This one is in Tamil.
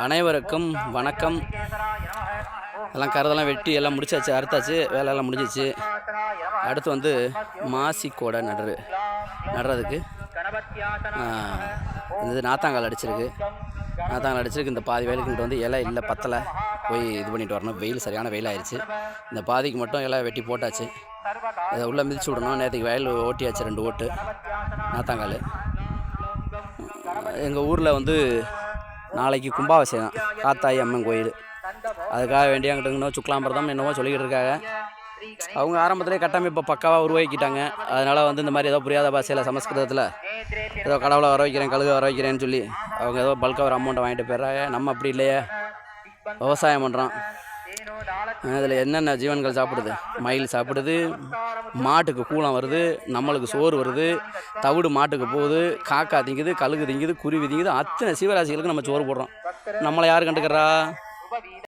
அனைவருக்கும் வணக்கம். எல்லாம் கருதெல்லாம் வெட்டி எல்லாம் முடிச்சாச்சு, அறுத்தாச்சு, வேலையெல்லாம் முடிஞ்சிச்சு. அடுத்து வந்து மாசிக்கோடை நடுறதுக்கு இது நாத்தாங்கால் அடிச்சிருக்கு. இந்த பாதி வேலைக்கு வந்து இலை இல்லை, பத்தலை, போய் இது பண்ணிட்டு வரணும். வெயில் சரியான வெயில் ஆயிடுச்சு. இந்த பாதிக்கு மட்டும் இலை வெட்டி போட்டாச்சு. அதை உள்ளே மிதிச்சு விடணும். நேற்றுக்கு வயல் ஓட்டியாச்சு 2 ஓட்டு நாத்தாங்கால். எங்கள் ஊரில் வந்து நாளைக்கு கும்பாபிஷேகம், காத்தாயி அம்மன் கோயில். அதுக்காக வேண்டிய அங்கிட்ட சுக்லாம்பிரதம் என்னவோ சொல்லிக்கிட்டு இருக்காங்க. அவங்க ஆரம்பத்திலே கட்டமைப்பை பக்காவாக உருவாக்கிட்டாங்க. அதனால் வந்து இந்த மாதிரி ஏதோ புரியாத பாஷையில் சமஸ்கிருதத்தில் ஏதோ கடவுளை வர வைக்கிறேன், கழுக வர வைக்கிறேன்னு சொல்லி அவங்க ஏதோ பல்காக ஒரு அமௌண்ட்டை வாங்கிட்டு போயிடுறாங்க. நம்ம அப்படி இல்லையே, விவசாயம் பண்ணுறோம். அதில் என்னென்ன ஜீவன்கள் சாப்பிடுது? மயில் சாப்பிடுது, மாட்டுக்கு கூலம் வருது, நம்மளுக்கு சோறு வருது, தவிடு மாட்டுக்கு போகுது, காக்கா திங்குது, கழுகு திங்குது, குருவி திங்குது. அத்தனை சீவராசிகளுக்கு நம்ம சோறு போடுறோம். நம்மளை யார் கண்டுக்கிறா?